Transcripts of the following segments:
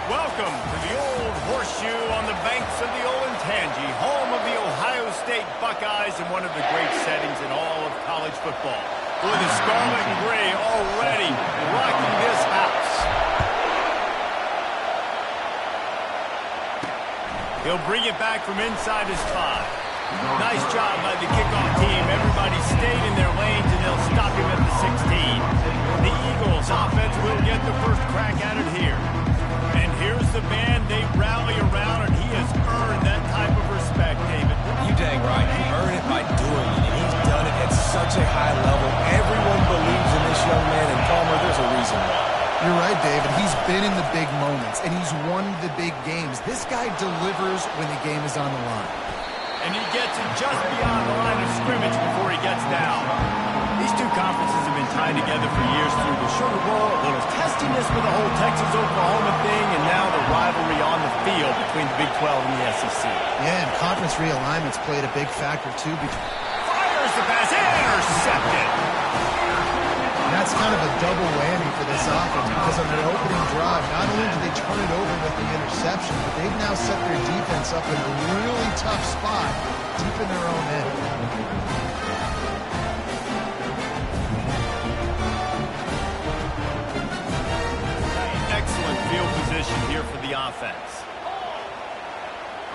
Welcome to the old horseshoe on the banks of the Olentangy, home of the Ohio State Buckeyes and one of the great settings in all of college football. With the scarlet and gray already rocking this house. He'll bring it back from inside his 5. Nice job by the kickoff team. Everybody stayed in their lanes, and they'll stop him at the 16. The Eagles offense will get the first crack at it here. And here's the man they rally around, and he has earned that type of respect, David. You dang right. He earned it by doing it, and he's done it at such a high level. Everyone believes in this young man, and Palmer, there's a reason why. You're right, David. He's been in the big moments, and he's won the big games. This guy delivers when the game is on the line. And he gets it just beyond the line of scrimmage before he gets down. These two conferences have been tied together for years through the Sugar Bowl, a little testiness with the whole Texas-Oklahoma thing, and now the rivalry on the field between the Big 12 and the SEC. Yeah, and conference realignments played a big factor, too. Fires the pass, intercepted! And that's kind of a double whammy for this offense, because on their opening drive, not only did they turn it over with the interception, but they've now set their defense up in a really tough spot, deep in their own end. Excellent field position here for the offense.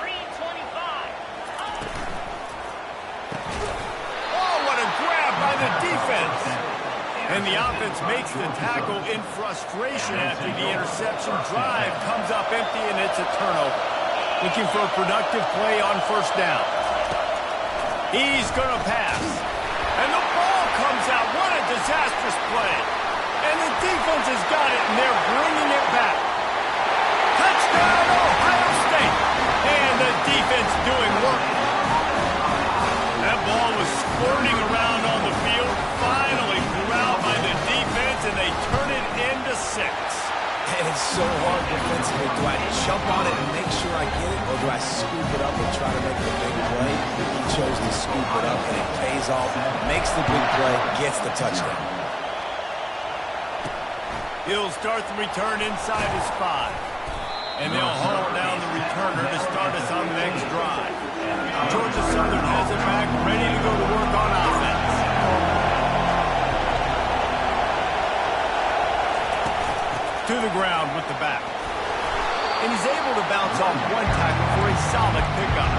3:25. Oh, what a grab by the defense! And the offense makes the tackle in frustration after the interception. Drive comes up empty, and it's a turnover. Looking for a productive play on first down. He's going to pass. And the ball comes out. What a disastrous play. And the defense has got it, and they're bringing it back. Touchdown, Ohio State. And the defense doing work. That ball was squirting around on the field. Finally corralled by the defense, and they turn it into 6. And it's so hard defensively. Do I jump on it and make sure I get it, or do I scoop it up and try to make the big play? He chose to scoop it up, and it pays off, makes the big play, gets the touchdown. He'll start the return inside his 5. And they'll haul down the returner to start us on the next drive. Georgia Southern has it back, ready to go to work on offense. To the ground with the back. And he's able to bounce off one tackle for a solid pickup.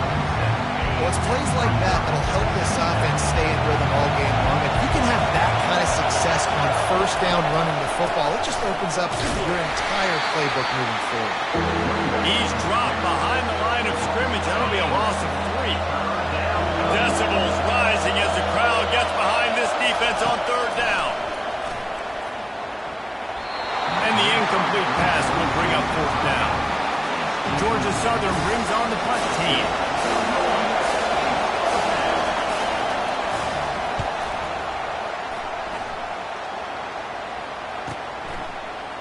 Well, it's plays like that that'll help this offense stay in rhythm all game long. If you can have that kind of success on first down running the football, it just opens up your entire playbook moving forward. He's dropped behind the line of scrimmage. That'll be a loss of 3. Decibels rising as the crowd gets behind this defense on third down. And the incomplete pass will bring up fourth down. Georgia Southern brings on the punt team.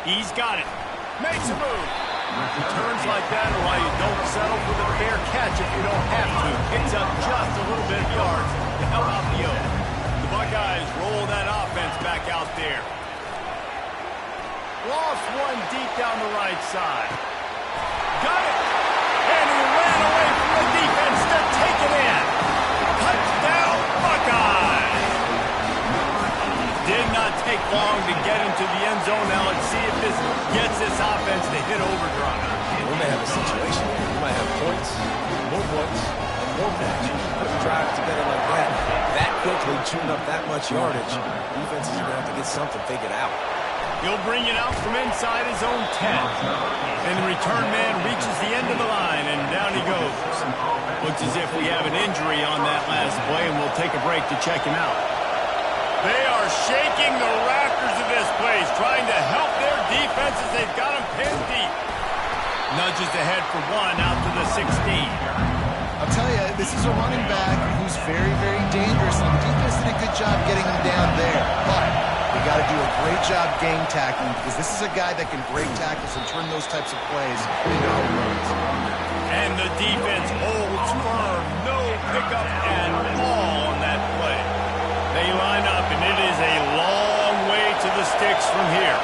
He's got it. Makes a move. Returns like that are why you don't settle for the fair catch if you don't have to. Picks up just a little bit of yards to help out the O. The Buckeyes roll that offense back out there. Lost one deep down the right side. Got it. And he ran away from the defense to take it in. Touchdown, Buckeyes. Did not take long to get into the end zone. Now let's see if this gets this offense to hit overdrive. We may have a situation here. We might have points, and more points. Put the drive together like that quickly, chewing up that much yardage. Defense is going to have to get something figured out. He'll bring it out from inside his own 10. And the return man reaches the end of the line, and down he goes. Looks as if we have an injury on that last play, and we'll take a break to check him out. They are shaking the rafters of this place, trying to help their defense as they've got them pinned deep. Nudges ahead for 1 out to the 16. I'll tell you, this is a running back who's very, very dangerous, and the defense did a good job getting him down there. But they got to do a great job game tackling, because this is a guy that can break tackles and turn those types of plays into home runs. And the defense holds firm. No pickup at all on that play. They line up, and it is a long way to the sticks from here.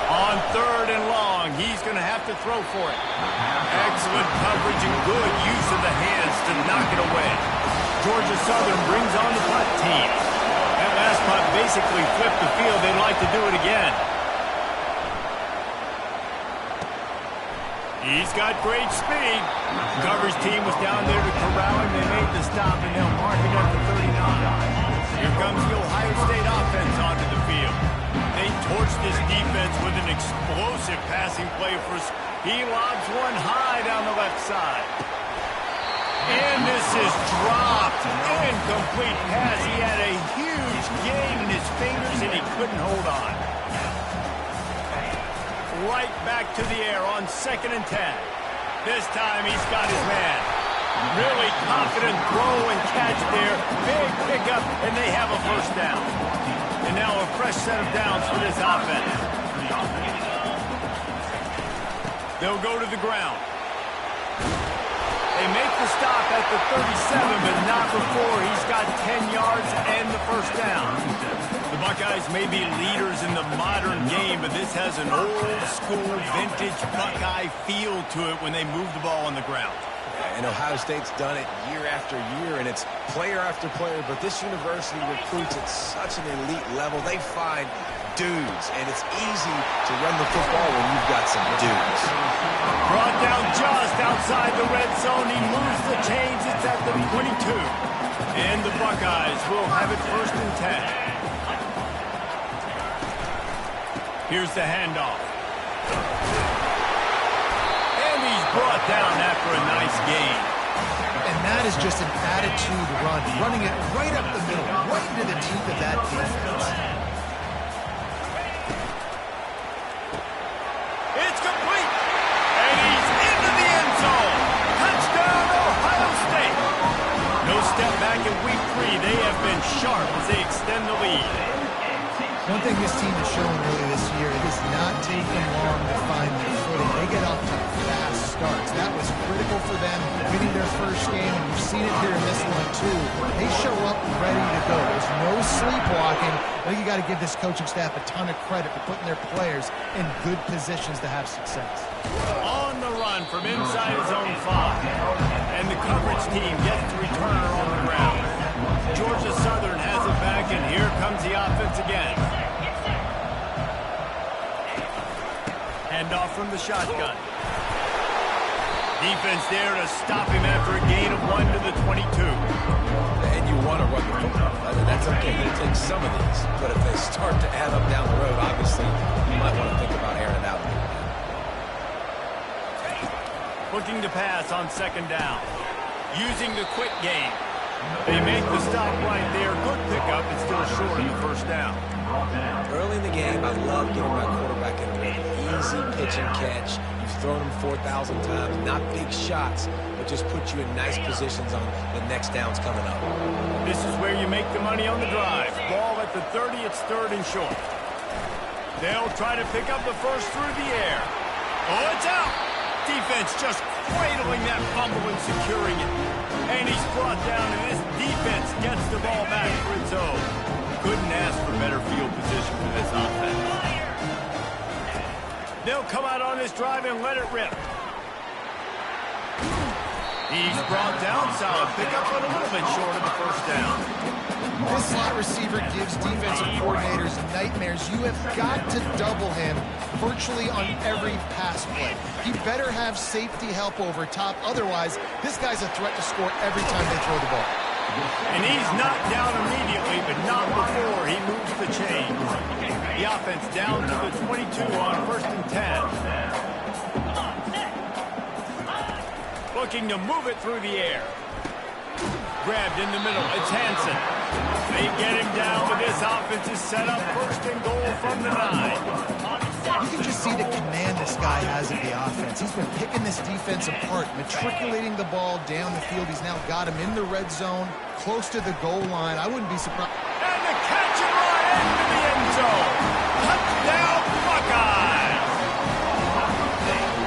On third and long, he's going to have to to throw for it. Excellent coverage and good use of the hands to knock it away. Georgia Southern brings on the punt team. That last punt basically flipped the field. They'd like to do it again. He's got great speed. The coverage team was down there to corral him. They made the stop, and they'll mark it at the 39. Here comes the Ohio State offense onto the field. They torched this defense with an explosive passing play for. He lobs one high down the left side. And this is dropped. Incomplete pass. He had a huge gain in his fingers, and he couldn't hold on. Right back to the air on 2nd and 10. This time he's got his man. Really confident throw and catch there. Big pickup, and they have a first down. And now a fresh set of downs for this offense. They'll go to the ground. They make the stop at the 37, but not before he's got 10 yards and the first down. The Buckeyes may be leaders in the modern game, but this has an old-school, vintage Buckeye feel to it when they move the ball on the ground. And Ohio State's done it year after year, and it's player after player, but this university recruits at such an elite level. They find dudes, and it's easy to run the football when you've got some dudes. Brought down just outside the red zone. He moves the chains. It's at the 22. And the Buckeyes will have it 1st and 10. Here's the handoff. And he's brought down after a nice gain. And that is just an attitude run, running it right up the middle, right into the teeth of that defense. It's complete. And he's into the end zone. Touchdown, Ohio State. No step back in week 3. They have been sharp as they extend the lead. One thing this team has shown early this year, it has not taken long to find their footing. They get off to fast starts. That was critical for them, winning their first game, and you've seen it here in this one too. They show up ready to go. There's no sleepwalking. I think you got to give this coaching staff a ton of credit for putting their players in good positions to have success. On the run from inside his own 5. And the coverage team gets the returner on the ground. Georgia Southern has it back, and here comes the offense again. Handoff from the shotgun. Defense there to stop him after a gain of 1 to the 22. And you want to run the football. That's okay. You take some of these. But if they start to add up down the road, obviously, you might want to think about airing it out. Looking to pass on 2nd down. Using the quick game. They make the stop right there. Good pickup. It's still short of the first down. Early in the game, I love getting my quarterback in an easy pitch and catch. You've thrown him 4,000 times. Not big shots, but just put you in nice positions on the next downs coming up. This is where you make the money on the drive. Ball at the 30. It's 3rd and short. They'll try to pick up the first through the air. Oh, it's out. Defense just cradling that fumble and securing it. And he's brought down, and this defense gets the ball back for its own. Couldn't ask for better field position for this offense. They'll come out on this drive and let it rip. He's brought down. Solid pickup, but a little bit short of the first down. This slot receiver gives defensive coordinators nightmares. You have got to double him virtually on every pass play. He better have safety help over top. Otherwise, this guy's a threat to score every time they throw the ball. And he's knocked down immediately, but not before he moves the chain. The offense down to the 22 on 1st and 10. Looking to move it through the air. Grabbed in the middle. It's Hansen. They get him down, but this offense is set up 1st and goal from the 9. You can just see the command this guy has of the offense. He's been picking this defense apart, matriculating the ball down the field. He's now got him in the red zone, close to the goal line. I wouldn't be surprised. And the catch and run into the end zone. Touchdown, Buckeyes!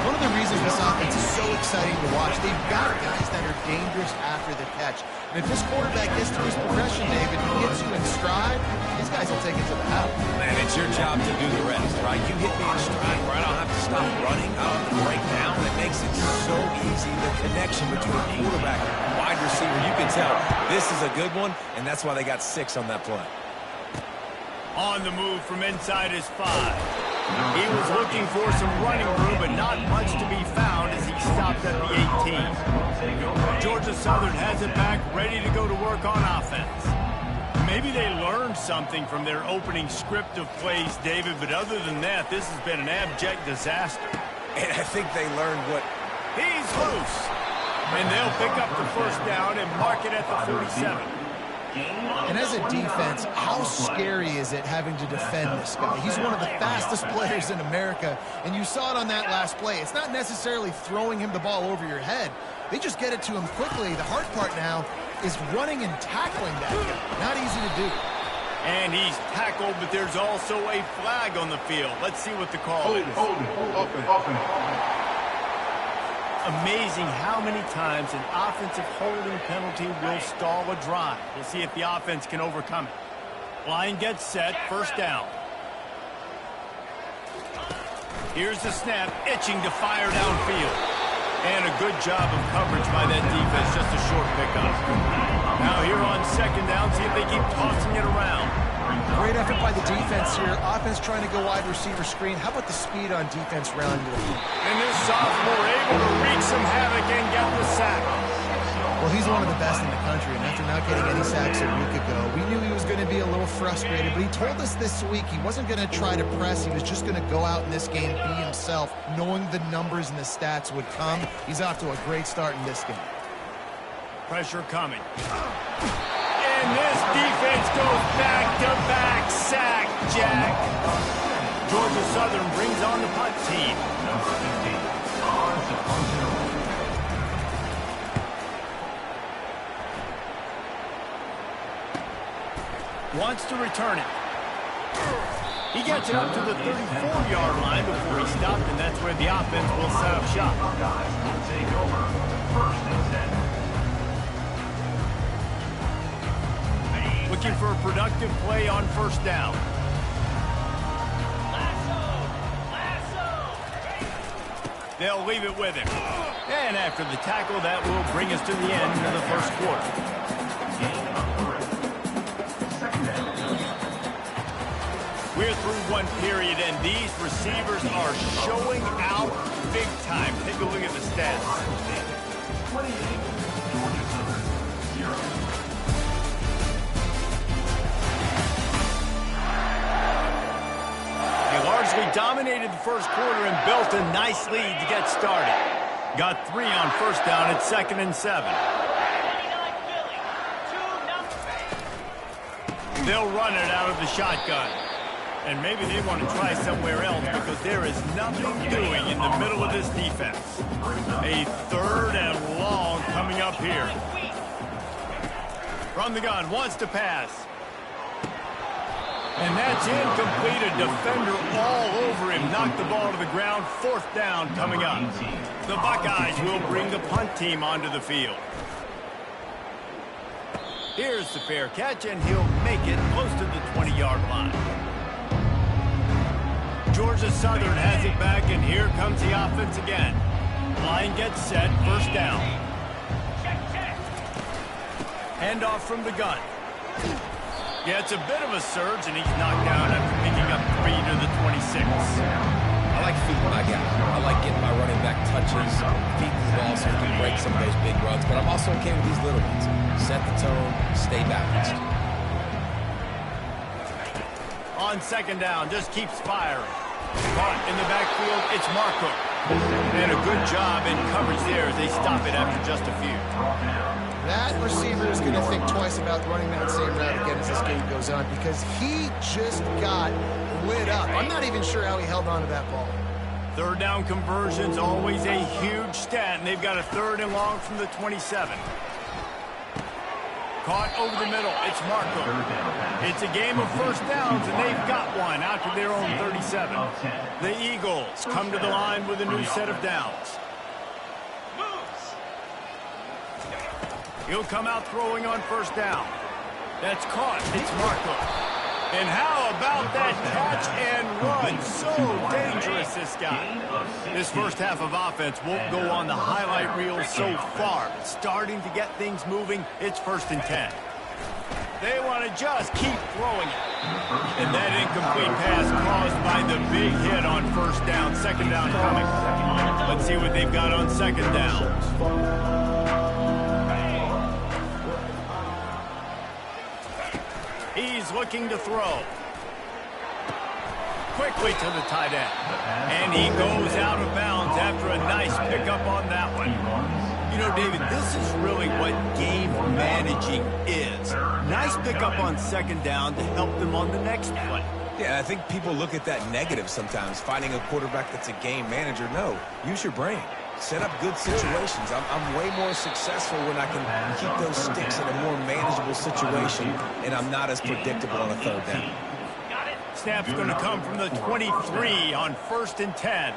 One of the reasons this offense is so exciting to watch, they've got guys that are dangerous after the catch. And if this quarterback gets through his progression, David, he gets you in stride, these guys will take it to the house. Man, it's your job to do the rest, right? You hit me in stride where I don't have to stop running. I don't have to break See, the connection between quarterback and wide receiver, you can tell this is a good one, and that's why they got 6 on that play. On the move from inside his 5. He was looking for some running room, but not much to be found as he stopped at the 18. Georgia Southern has it back, ready to go to work on offense. Maybe they learned something from their opening script of plays, David, but other than that, this has been an abject disaster. And I think they learned what... He's loose. And they'll pick up the first down and mark it at the 47. And as a defense, how scary is it having to defend this guy? He's one of the fastest players in America, and you saw it on that last play. It's not necessarily throwing him the ball over your head. They just get it to him quickly. The hard part now is running and tackling that guy. Not easy to do. And he's tackled, but there's also a flag on the field. Let's see what the call is. Amazing how many times an offensive holding penalty will stall a drive. We'll see if the offense can overcome it. Line gets set, first down. Here's the snap, itching to fire downfield. And a good job of coverage by that defense, just a short pickup. Now here on second down, see if they keep tossing it around. Great effort by the defense here. Offense trying to go wide receiver screen. How about the speed on defense rounding the field? And this sophomore able to wreak some havoc and get the sack. Well, he's one of the best in the country, and after not getting any sacks a week ago, we knew he was going to be a little frustrated, but he told us this week he wasn't going to try to press. He was just going to go out in this game, be himself, knowing the numbers and the stats would come. He's off to a great start in this game. Pressure coming. And this defense goes back-to-back sack, Jack. Georgia Southern brings on the punt team. Wants to return it. He gets it up to the 34-yard line before he stopped, and that's where the offense will set up shop. Looking for a productive play on first down. They'll leave it with him. And after the tackle, that will bring us to the end of the first quarter. We're through one period, and these receivers are showing out big time. Take a look at the stats. They largely dominated the first quarter and built a nice lead to get started. Got 3 on first down at 2nd and 7. They'll run it out of the shotgun. And maybe they want to try somewhere else because there is nothing doing in the middle of this defense. A 3rd and long coming up here. From the gun, wants to pass. And that's incomplete. A defender all over him. Knocked the ball to the ground. 4th down coming up. The Buckeyes will bring the punt team onto the field. Here's the fair catch, and he'll make it close to the 20-yard line. Georgia Southern has it back, and here comes the offense again. Line gets set, first down. Handoff from the gun. Yeah, it's a bit of a surge, and he's knocked down after picking up 3 to the 26. I like feeding my guy. I like getting my running back touches, feeding the ball so he can break some of those big runs, but I'm also okay with these little ones. Set the tone, stay balanced. On second down, just keeps firing. Caught in the backfield, it's Marco. And a good job in coverage there as they stop it after just a few. That receiver is going to think twice about running that same route again as this game goes on because he just got lit up. I'm not even sure how he held on to that ball. 3rd down conversion's always a huge stat, and they've got a 3rd and long from the 27. Caught over the middle. It's Marco. It's a game of first downs, and they've got one out to their own 37. The Eagles come to the line with a new set of downs. He'll come out throwing on first down. That's caught. It's Marco. And how about that catch and run? So dangerous, this guy. This first half of offense won't go on the highlight reel so far. But starting to get things moving, it's 1st and 10. They want to just keep throwing it. And that incomplete pass caused by the big hit on 1st down. 2nd down coming. Let's see what they've got on 2nd down. He's looking to throw. Quickly to the tight end. And he goes out of bounds after a nice pickup on that one. You know, David, this is really what game managing is. Nice pickup on 2nd down to help them on the next play. Yeah, I think people look at that negative sometimes, finding a quarterback that's a game manager. No, use your brain. Set up good situations. I'm way more successful when I can keep those sticks in a more manageable situation, and I'm not as predictable on a 3rd down. Snap's going to come from the 23 on 1st and 10.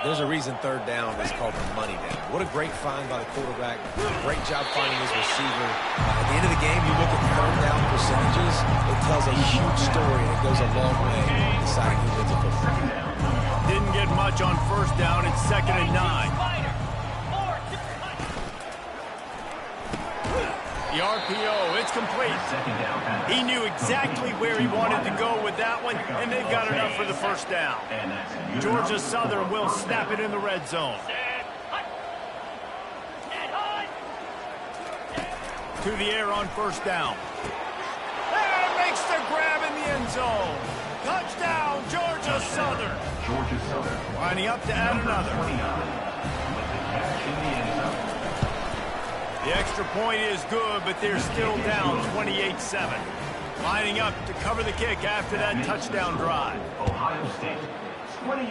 There's a reason 3rd down is called the money down. What a great find by the quarterback. Great job finding his receiver. At the end of the game, you look at 3rd down percentages. It tells a huge story, and it goes a long way in deciding who wins a football game. Didn't get much on 1st down. It's 2nd and 9. The RPO, it's complete. He knew exactly where he wanted to go with that one, and they've got enough for the 1st down. Georgia Southern will snap it in the red zone. To the air on 1st down. And makes the grab in the end zone. Touchdown, Georgia Southern. Lining up to add another. The extra point is good, but they're still down 28-7. Lining up to cover the kick after that touchdown drive. Ohio State, 28.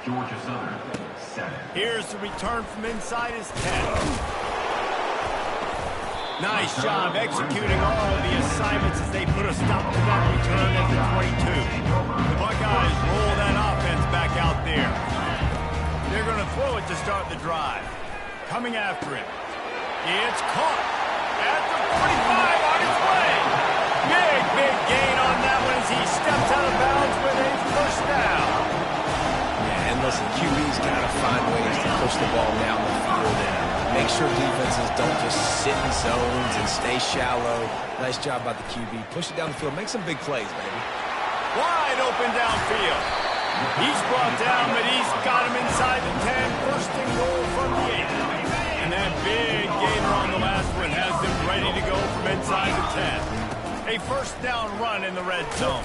Georgia Southern, 7. Here's the return from inside his 10. Nice job executing all the assignments as they put a stop to that return at the 22. The Buckeyes roll that offense back out there. They're going to throw it to start the drive. Coming after it. It's caught at the 45 on its way. Big gain on that one as he steps out of bounds with a 1st down. Yeah, and listen, QB's got to find ways to push the ball down the field and make sure defenses don't just sit in zones and stay shallow. Nice job by the QB. Push it down the field. Make some big plays, baby. Wide open downfield. He's brought down, but he's got him inside the 10. 1st and goal from the 8. And that big gainer on the last one has them ready to go from inside the 10. A 1st down run in the red zone.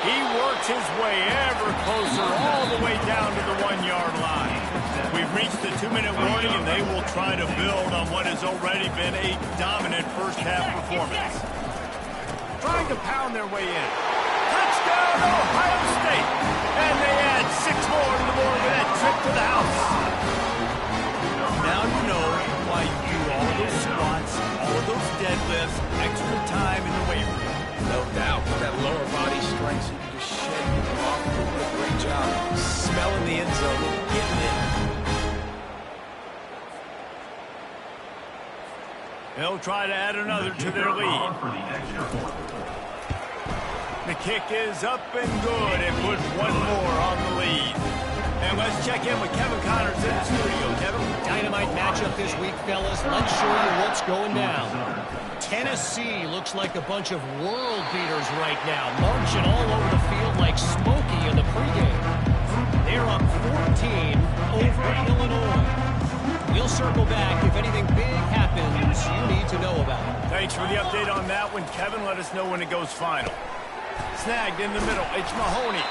He works his way ever closer all the way down to the 1-yard line. We've reached the 2-minute warning, and they will try to build on what has already been a dominant first-half performance. Trying to pound their way in. Touchdown, Ohio State! And they add 6 more to the board with that trip to the house. Now you know why you do all those squats, all those deadlifts, extra time in the weight room. No doubt. With that lower body strength, so you can just shed people off and do a great job smelling the end zone and getting in. They'll try to add another to their lead. The kick is up and good and put 1 more on the lead. And let's check in with Kevin Connors in the studio. Kevin? Dynamite matchup this week, fellas. Let's show you what's going down. Tennessee looks like a bunch of world beaters right now, marching all over the field like Smokey in the pregame. They're up 14 over Illinois. We'll circle back if anything big happens you need to know about. Thanks for the update on that one, Kevin. Let us know when it goes final. Snagged in the middle. It's Mahoney.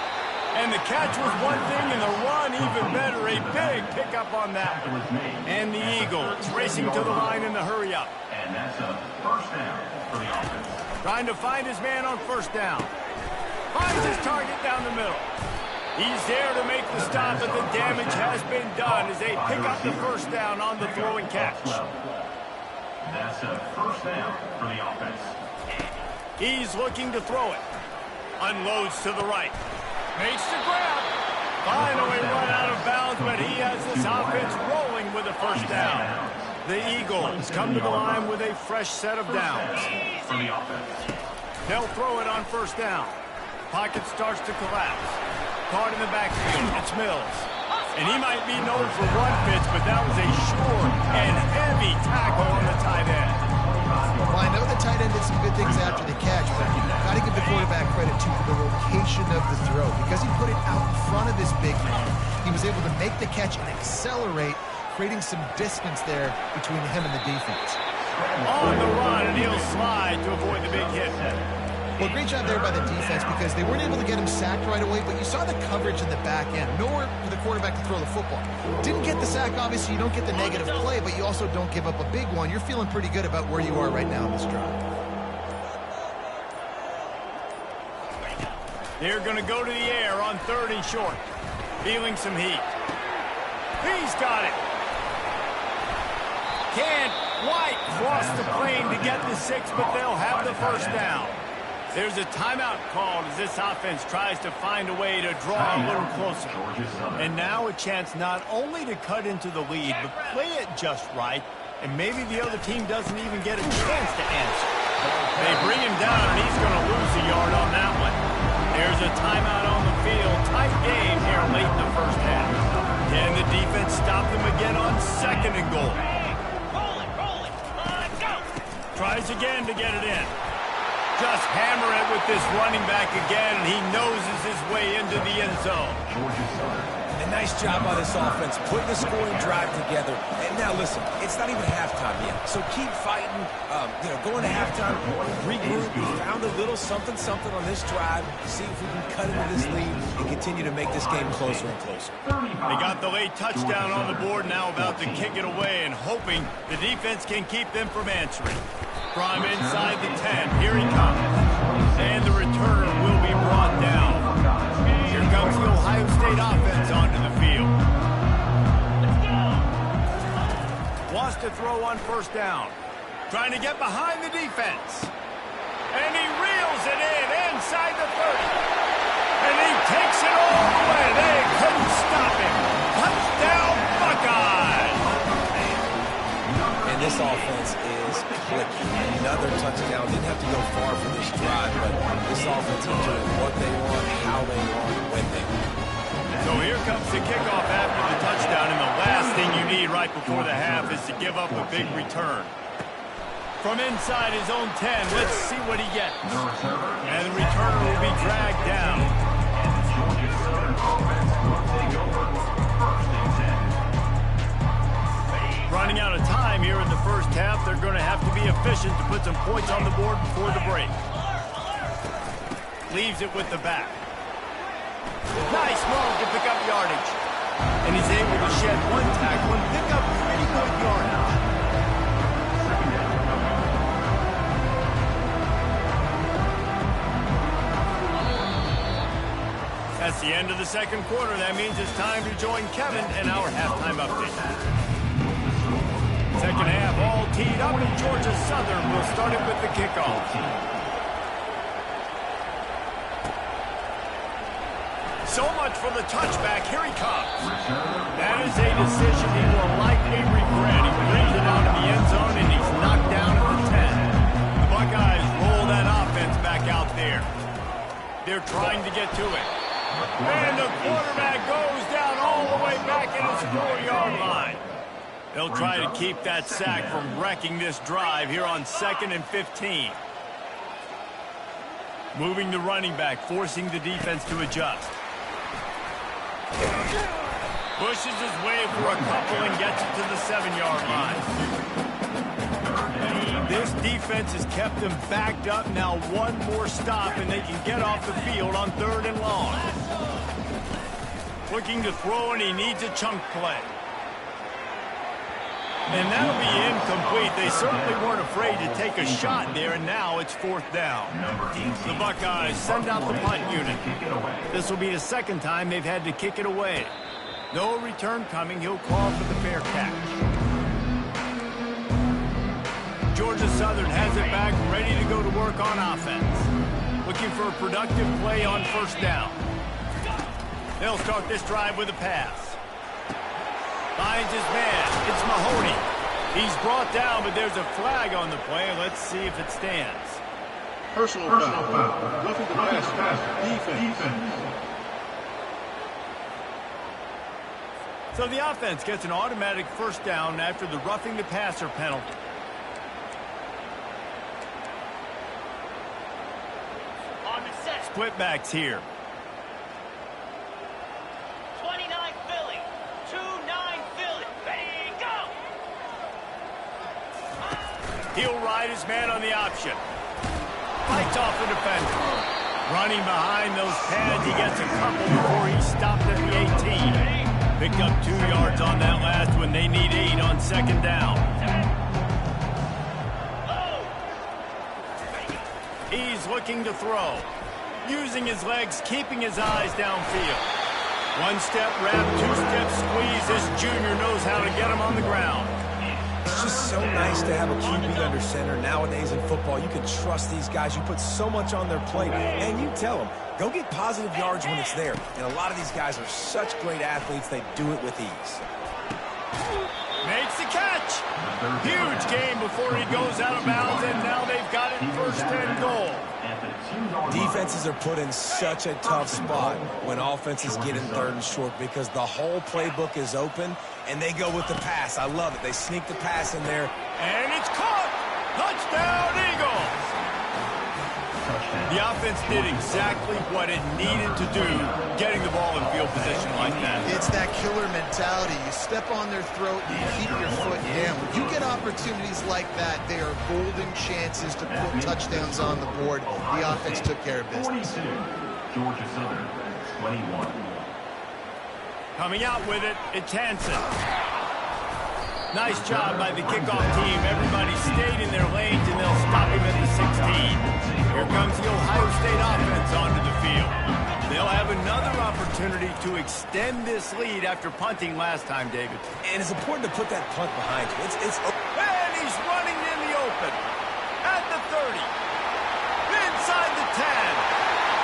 And the catch was one thing, and the run even better. A big pickup on that one. And the Eagles racing to the line in the hurry-up. And that's a 1st down for the offense. Trying to find his man on 1st down. Finds his target down the middle. He's there to make the stop, but the damage has been done as they pick up the 1st down on the throw and catch. That's a 1st down for the offense. He's looking to throw it. Unloads to the right. Makes the grab. Finally run out of bounds, but he has this offense rolling with a 1st down. The Eagles come to the line with a fresh set of downs. For the offense. They'll throw it on first down. Pocket starts to collapse. Caught in the backfield. It's Mills. And he might be known for run fits, but that was a sure and heavy tackle on the tight end. Well, I know the tight end did some good things after the catch, but you've got to give the quarterback credit, too, for the location of the throw. Because he put it out in front of this big man, he was able to make the catch and accelerate, creating some distance there between him and the defense. On the run, and he'll slide to avoid the big hit. Well, great job there by the defense because they weren't able to get him sacked right away, but you saw the coverage in the back end. Nowhere for the quarterback to throw the football. Didn't get the sack, obviously. You don't get the negative play, but you also don't give up a big one. You're feeling pretty good about where you are right now in this drive. They're going to go to the air on 3rd and short. Feeling some heat. He's got it. Can't quite cross the plane to get the 6, but they'll have the first down. There's a timeout called as this offense tries to find a way to draw a little closer. And now a chance not only to cut into the lead, but play it just right, and maybe the other team doesn't even get a chance to answer. They bring him down, and he's going to lose a yard on that one. There's a timeout on the field. Tight game here late in the first half. Can the defense stop them again on 2nd and goal? Tries again to get it in. Just hammer it with this running back again, and he noses his way into the end zone. A nice job by this offense, putting the scoring drive together. And now listen, it's not even halftime yet, so keep fighting. Going to halftime, regroup. We found a little something on this drive. See if we can cut into this lead and continue to make this game closer and closer. They got the late touchdown on the board, now about to kick it away and hoping the defense can keep them from answering. From inside the 10, here he comes. And the returner will be brought down. Here comes the Ohio State offense onto the field. Wants to throw on first down. Trying to get behind the defense. And he reels it in inside the 30. And he takes it all the way. They couldn't stop him. Touchdown, Buckeyes! And this offense is clicking. Another touchdown. Didn't have to go far for this drive, but this offense is doing what they want, how they want, when they want. So here comes the kickoff after the touchdown, and the last thing you need right before the half is to give up a big return. From inside his own 10, let's see what he gets. And the returner will be dragged down. Running out of time here in the first half, they're going to have to be efficient to put some points on the board before the break. Leaves it with the back. Nice move to pick up yardage. And he's able to shed one tackle and pick up pretty good yardage. That's the end of the second quarter. That means it's time to join Kevin and our halftime update. Second half all teed up, and Georgia Southern will start it with the kickoff. So much for the touchback. Here he comes. That is a decision he will likely regret. He brings it out of the end zone, and he's knocked down at the 10. The Buckeyes roll that offense back out there. They're trying to get to it. And the quarterback goes down all the way back in his 4-yard line. They'll try to keep that sack from wrecking this drive here on 2nd and 15. Moving the running back, forcing the defense to adjust. Pushes his way for a couple and gets it to the 7-yard line. This defense has kept them backed up. Now one more stop and they can get off the field on 3rd and long. Looking to throw, and he needs a chunk play. And that'll be incomplete. They certainly weren't afraid to take a shot there, and now it's 4th down. The Buckeyes send out the punt unit. This will be the second time they've had to kick it away. No return coming. He'll call for the fair catch. Georgia Southern has it back, ready to go to work on offense. Looking for a productive play on first down. They'll start this drive with a pass. Finds his man. It's Mahoney. He's brought down, but there's a flag on the play. Let's see if it stands. Personal foul. Roughing the passer. Defense. So the offense gets an automatic first down after the roughing the passer penalty. On the set. Split backs here. 29 Philly. 2-9 Philly. Ready, go! He'll ride his man on the option. Fights off the defender. Running behind those pads, he gets a couple before he stopped at the 18. Picked up 2 yards on that last one. They need 8 on second down. He's looking to throw. Using his legs, keeping his eyes downfield. 1-step wrap, 2-step squeeze. This junior knows how to get him on the ground. It's just so nice to have a QB under center. Nowadays in football, you can trust these guys. You put so much on their plate, and you tell them, go get positive yards when it's there. And a lot of these guys are such great athletes, they do it with ease. Makes the catch. Huge game before he goes out of bounds, and now they've got it first and goal. Defenses are put in such a tough spot when offenses get in third and short because the whole playbook is open, and they go with the pass. I love it. They sneak the pass in there. And it's caught. Touchdown, Eagles. The offense did exactly what it needed to do, getting the ball in field position like that. It's that killer mentality. You step on their throat and you keep your foot down. When you get opportunities like that, they are golden chances to put touchdowns on the board. The offense took care of business. 42, Georgia Southern, 21. Coming out with it, it's Hansen. Nice job by the kickoff team. Everybody stayed in their lanes, and they'll stop him at the 16. Here comes the Ohio State offense onto the field. They'll have another opportunity to extend this lead after punting last time, David. And it's important to put that punt behind you. And he's running in the open. At the 30. Inside the 10.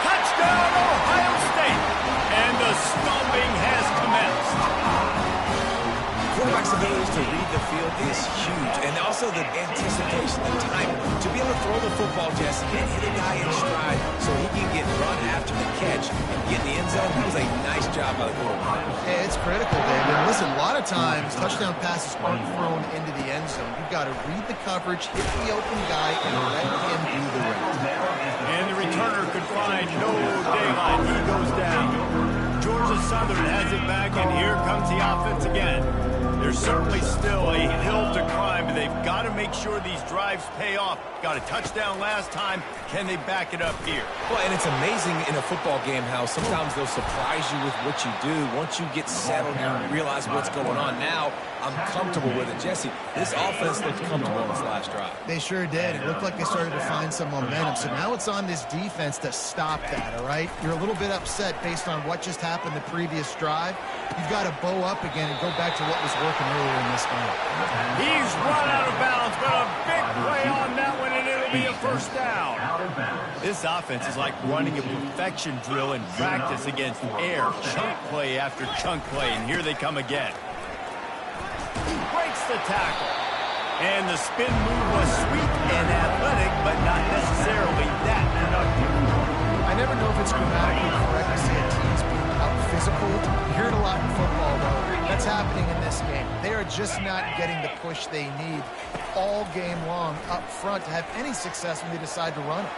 Touchdown, Ohio State. And the stomping has commenced. Quarterback's ability to read the field is huge, and also the anticipation, the timing. To be able to throw the football, Jesse, and hit a guy in stride so he can get run after the catch and get in the end zone, that was a nice job by the quarterback. Hey, it's critical, David. Listen, a lot of times, touchdown passes aren't thrown into the end zone. You've got to read the coverage, hit the open guy, and let him do the rest. And the returner could find no daylight. He goes down. Georgia Southern has it back, and here comes the offense again. There's certainly still a hill to climb, but they've got to make sure these drives pay off. Got a touchdown last time. Can they back it up here? Well, and it's amazing in a football game how sometimes they'll surprise you with what you do. Once you get settled and realize what's going on now, I'm comfortable with it. Jesse, this offense looked comfortable on this last drive. They sure did. It looked like they started to find some momentum. So now it's on this defense to stop that, all right? You're a little bit upset based on what just happened the previous drive. You've got to bow up again and go back to what was working earlier in this game. He's run out of bounds, but a big play on that one, and it'll be a first down. This offense is like running a perfection drill in practice against air. Chunk play after chunk play, and here they come again. Breaks the tackle. And the spin move was sweet and athletic, but not necessarily that productive. I never know if it's grammatically correct to say a team's being out physical. You hear it a lot in football, though. That's happening in this game. They are just not getting the push they need all game long up front to have any success when they decide to run it.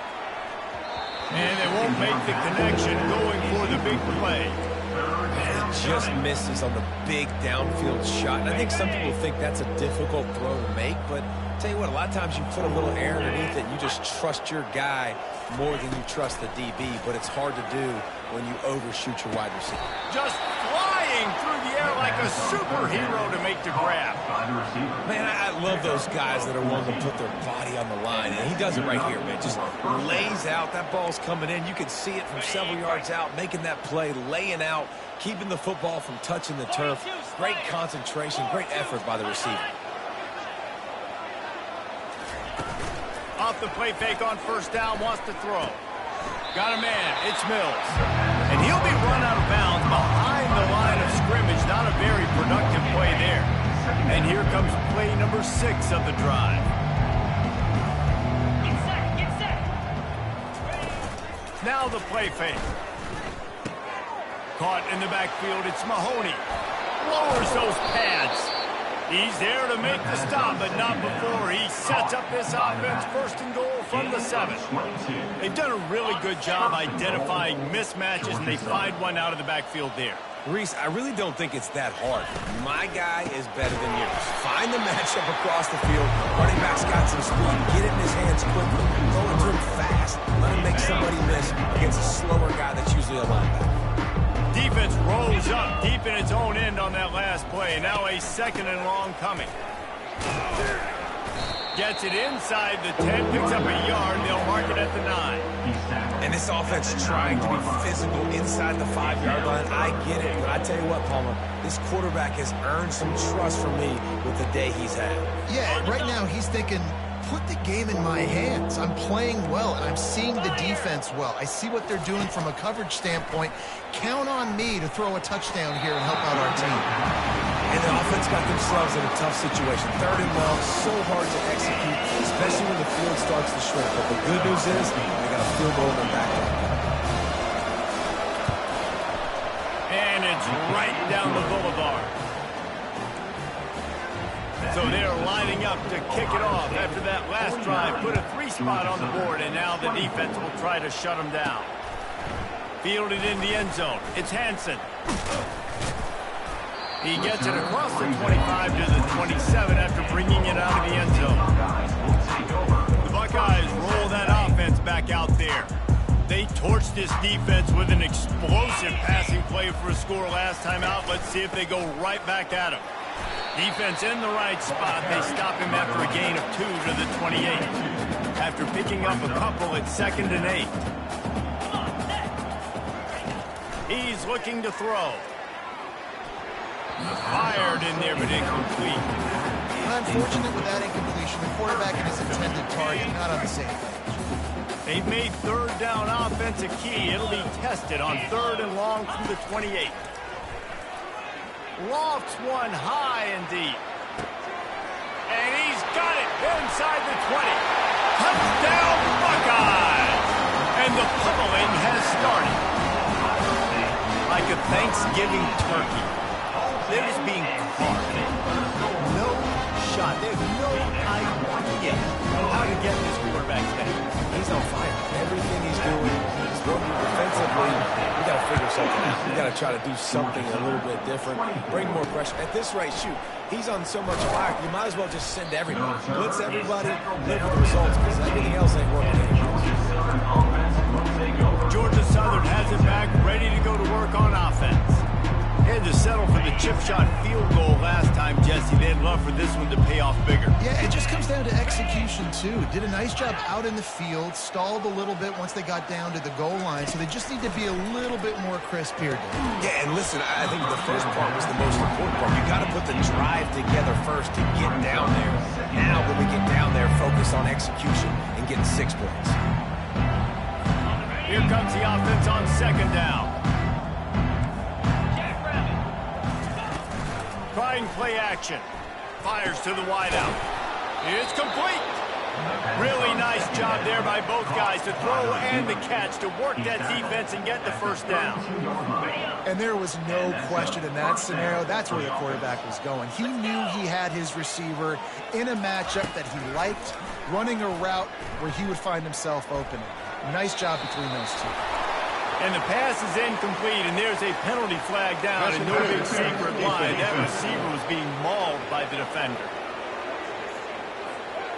And they won't make the connection going for the big play. And it just misses on the big downfield shot. And I think some people think that's a difficult throw to make, but tell you what, a lot of times you put a little air underneath it and you just trust your guy more than you trust the DB, but it's hard to do when you overshoot your wide receiver. Just flying through the air like a superhero to make the grab. Man, I love those guys that are willing to put their body on the line, and he does it right here, man. Just lays out. That ball's coming in. You can see it from several yards out, making that play, laying out, keeping the football from touching the turf. Great concentration, great effort by the receiver. Off the play fake on first down, wants to throw. Got a man, it's Mills. And he'll be run out of bounds behind the line of scrimmage. Not a very productive play there. And here comes play number 6 of the drive. Get set, get set. Now the play fake. Caught in the backfield, it's Mahoney. Lowers those pads. He's there to make the stop, but not before he sets up this offense. First and goal from the 7. They've done a really good job identifying mismatches, and they find one out of the backfield there. Reese, I really don't think it's that hard. My guy is better than yours. Find the matchup across the field. Running back's got some speed. Get it in his hands quickly. Throw it to him fast. Let him make somebody miss against a slower guy that's usually a linebacker. Defense rolls up deep in its own end on that last play. Now a 2nd and long coming. Gets it inside the 10, picks up a yard. They'll mark it at the 9. And this offense is trying to be physical inside the 5-yard line. I get it, but I tell you what, Palmer, this quarterback has earned some trust from me with the day he's had. Yeah, right now he's thinking, put the game in my hands. I'm playing well, and I'm seeing the defense well. I see what they're doing from a coverage standpoint. Count on me to throw a touchdown here and help out our team. And the offense got themselves in a tough situation. 3rd and long, so hard to execute, especially when the field starts to shrink. But the good news is they got a field goal in their back door. And it's right down the boulevard. So they're lining up to kick it off after that last drive. Put a 3-spot on the board, and now the defense will try to shut them down. Fielded in the end zone. It's Hansen. He gets it across the 25 to the 27 after bringing it out of the end zone. The Buckeyes roll that offense back out there. They torched this defense with an explosive passing play for a score last time out. Let's see if they go right back at him. Defense in the right spot. They stop him after a gain of 2 to the 28. After picking up a couple at 2nd and 8. He's looking to throw. Fired in there, but incomplete. Unfortunate with that incompletion. The quarterback and his intended target not on the same page. They've made 3rd down offense a key. It'll be tested on 3rd and long from the 28. Lofts one high and deep. And he's got it inside the 20. Touchdown Buckeyes! And the pummeling has started. Like a Thanksgiving turkey. They're just being caught. No shot. They have no idea how to get this quarterback's head. He's on fire. Everything he's doing, he's working defensively. We got to figure something out. We got to try to do something a little bit different. Bring more pressure. At this rate, shoot, he's on so much fire. You might as well just send everybody. Blitz everybody, live with the results, because everything else ain't working anymore. Georgia Southern has it back, ready to go to work on offense. Had to settle for the chip shot field goal last time, Jesse. They'd love for this one to pay off bigger. Yeah, it just comes down to execution, too. Did a nice job out in the field, stalled a little bit once they got down to the goal line, so they just need to be a little bit more crisp here. Yeah, and listen, I think the first part was the most important part. You got to put the drive together first to get down there. Now, when we get down there, focus on execution and getting 6 points. Here comes the offense on 2nd down. Trying play action. Fires to the wideout. It's complete. Really nice job there by both guys to throw and the catch to work that defense and get the 1st down. And there was no question in that scenario. That's where the quarterback was going. He knew he had his receiver in a matchup that he liked, running a route where he would find himself open. Nice job between those two. And the pass is incomplete, and there's a penalty flag down, and no big secret line. That receiver was being mauled by the defender.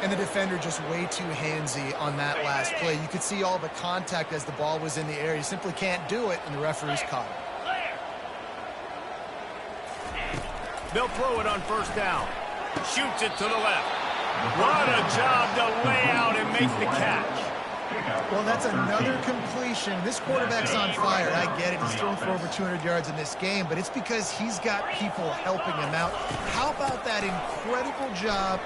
And the defender just way too handsy on that last play. You could see all the contact as the ball was in the air. You simply can't do it, and the referee's caught it. They'll throw it on 1st down. Shoots it to the left. What a job to lay out and make the catch. Well, that's another completion. This quarterback's on fire. I get it. He's thrown for over 200 yards in this game, but it's because he's got people helping him out. How about that incredible job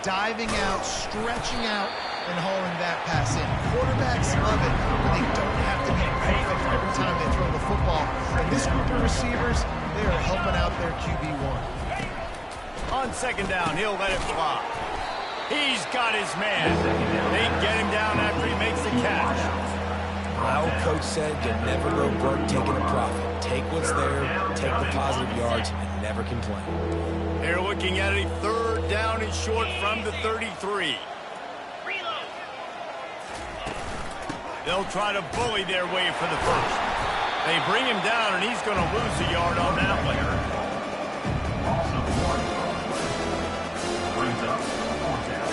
diving out, stretching out, and hauling that pass in? Quarterbacks love it when they don't have to be perfect every time they throw the football. And this group of receivers, they are helping out their QB1. On 2nd down, he'll let it fly. He's got his man. They get him down after he makes the catch. My old coach said you'll never go broke taking a profit. Take what's there, take the positive yards, and never complain. They're looking at a 3rd down and short from the 33. Reload. They'll try to bully their way for the first. They bring him down, and he's going to lose a yard on that one. Also, 1 brings up 4th down.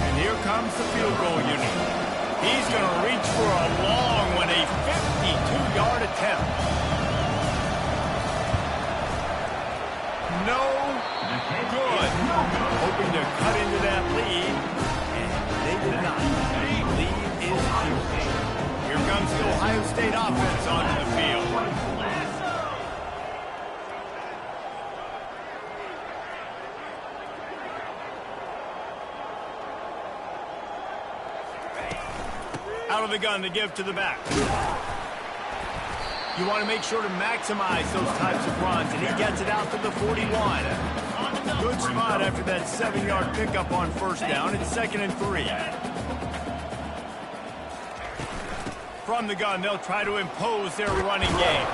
And here comes the field goal unit. He's going to reach for a long one, a 52-yard attempt. No good. Hoping to cut into that lead, and they did not. The lead is huge. Here comes the Ohio State offense onto the field. Out of the gun to give to the back. You want to make sure to maximize those types of runs, and he gets it out to the 41. Good spot after that 7-yard pickup on 1st down. It's 2nd and 3. From the gun, they'll try to impose their running game.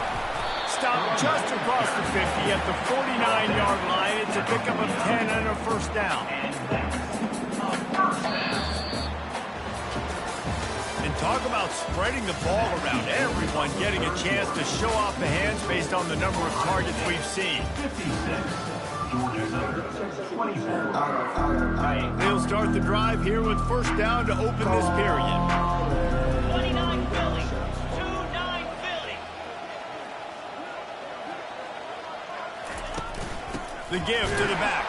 Stop just across the 50 at the 49-yard line. It's a pickup of 10 and a 1st down. And talk about spreading the ball around. Everyone getting a chance to show off the hands based on the number of targets we've seen. 56. Georgia Southern, 24. They'll start the drive here with 1st down to open this period. 29 Philly. 2-9 Philly. The give to the back.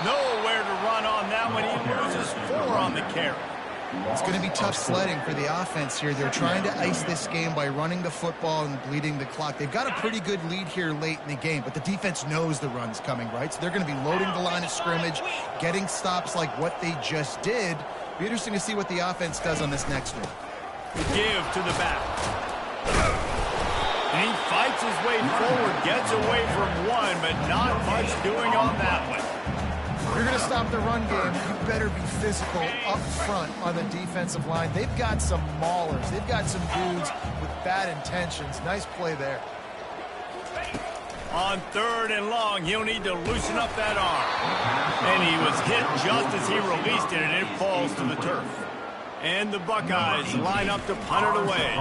Nowhere to run on that one. He loses 4 on the carry. It's going to be tough sledding for the offense here. They're trying to ice this game by running the football and bleeding the clock. They've got a pretty good lead here late in the game, but the defense knows the run's coming, right? So they're going to be loading the line of scrimmage, getting stops like what they just did. Be interesting to see what the offense does on this next one. Give to the back. And he fights his way forward, gets away from one, but not much doing on that one. If you're going to stop the run game, you better be physical up front on the defensive line. They've got some maulers. They've got some dudes with bad intentions. Nice play there. On 3rd and long, he'll need to loosen up that arm. And he was hit just as he released it, and it falls to the turf. And the Buckeyes line up to punt it away.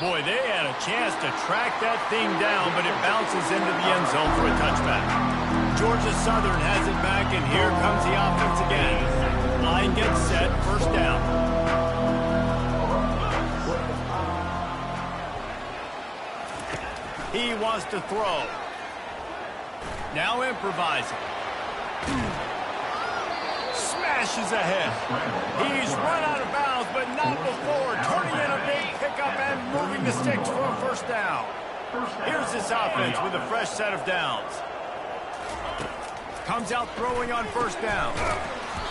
Boy, they had a chance to track that thing down, but it bounces into the end zone for a touchback. Georgia Southern has it back, and here comes the offense again. Line gets set, 1st down. He wants to throw. Now improvising. Smashes ahead. He's run out of bounds, but not before. Turning in a big pickup and moving the sticks for a 1st down. Here's this offense with a fresh set of downs. Comes out throwing on 1st down.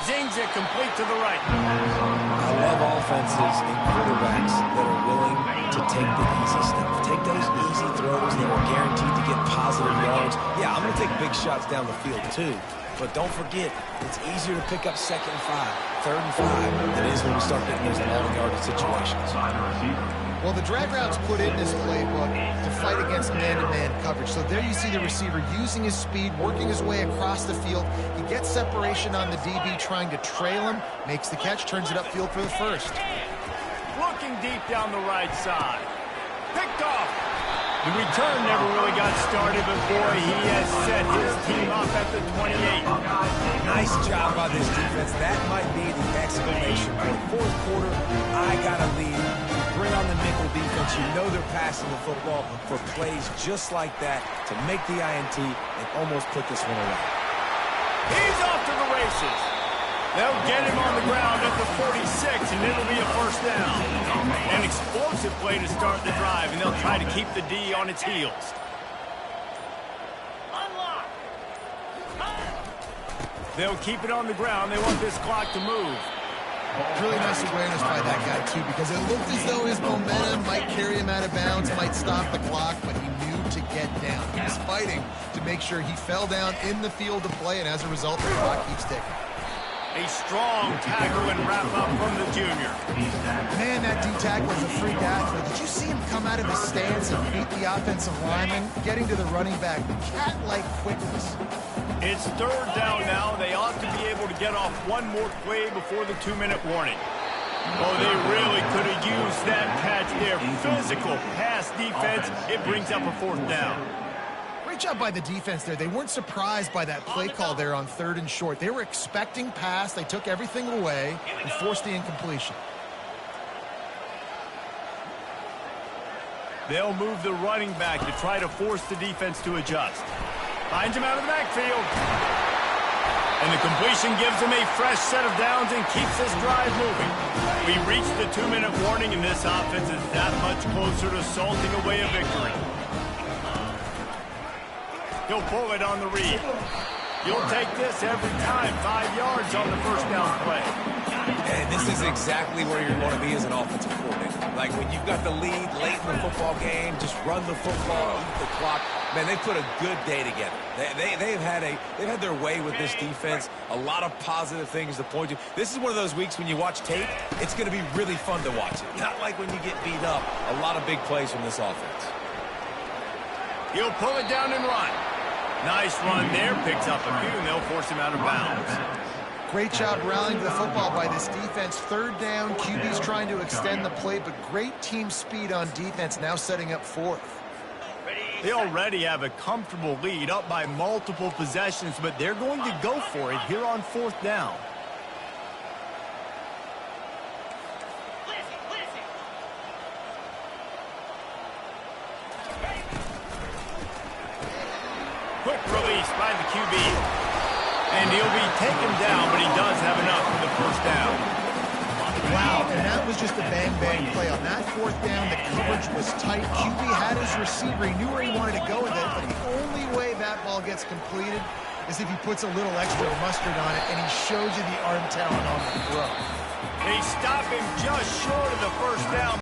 Zings it complete to the right. I love offenses and quarterbacks that are willing to take the easy stuff. Take those easy throws that are guaranteed to get positive yards. Yeah, I'm going to take big shots down the field too. But don't forget, it's easier to pick up 2nd and 5, 3rd and 5 than it is when we start getting those long yardage situations. Well, the drag routes put in this playbook to fight against man-to-man coverage. So there you see the receiver using his speed, working his way across the field. He gets separation on the DB, trying to trail him, makes the catch, turns it upfield for the 1st. Looking deep down the right side. Picked off. The return never really got started, but boy, he has set his team up at the 28. Nice job by this defense. That might be the exclamation point. 4th quarter, I got a lead. You bring on the nickel defense. You know they're passing the football for plays just like that to make the INT and almost put this one away. He's off to the races. They'll get him on the ground at the 46, and it'll be a 1st down. An explosive play to start the drive, and they'll try to keep the D on its heels. Unlock. They'll keep it on the ground. They want this clock to move. Really nice awareness by that guy, too, because it looked as though his momentum might carry him out of bounds, might stop the clock, but he knew to get down. He was fighting to make sure he fell down in the field of play, and as a result, the clock keeps ticking. A strong tackle and wrap-up from the junior. Man, that D-tackle was a freak athlete. Did you see him come out of his stance and beat the offensive lineman, getting to the running back with cat-like quickness? It's third down now. They ought to be able to get off one more play before the 2-minute warning. Oh, they really could have used that catch there. Physical pass defense. It brings up a fourth down. Great job by the defense there. They weren't surprised by that play call there on 3rd and short. They were expecting pass. They took everything away and forced the incompletion. They'll move the running back to try to force the defense to adjust. Finds him out of the backfield. And the completion gives him a fresh set of downs and keeps this drive moving. We reached the 2-minute warning, and this offense is that much closer to salting away a victory. He'll pull it on the read. You'll take this every time. 5 yards on the first down play. And this is exactly where you're going to be as an offensive coordinator. Like when you've got the lead late in the football game, just run the football, eat the clock. Man, they put a good day together. They've had their way with this defense. A lot of positive things to point to. This is one of those weeks when you watch tape, it's going to be really fun to watch it. Not like when you get beat up. A lot of big plays from this offense. He'll pull it down and run. Nice run there. Picks up a few, and they'll force him out of bounds. Great job rallying to the football by this defense. 3rd down, QB's trying to extend the play, but great team speed on defense, now setting up 4th. They already have a comfortable lead, up by multiple possessions, but they're going to go for it here on 4th down. Quick release by the QB. And he'll be taken down, but he does have enough for the first down. Wow, and that was just a bang-bang play. On that 4th down, the coverage was tight. QB had his receiver. He knew where he wanted to go with it, but the only way that ball gets completed is if he puts a little extra mustard on it, and he shows you the arm talent on the throw. They stop him just short of the first down.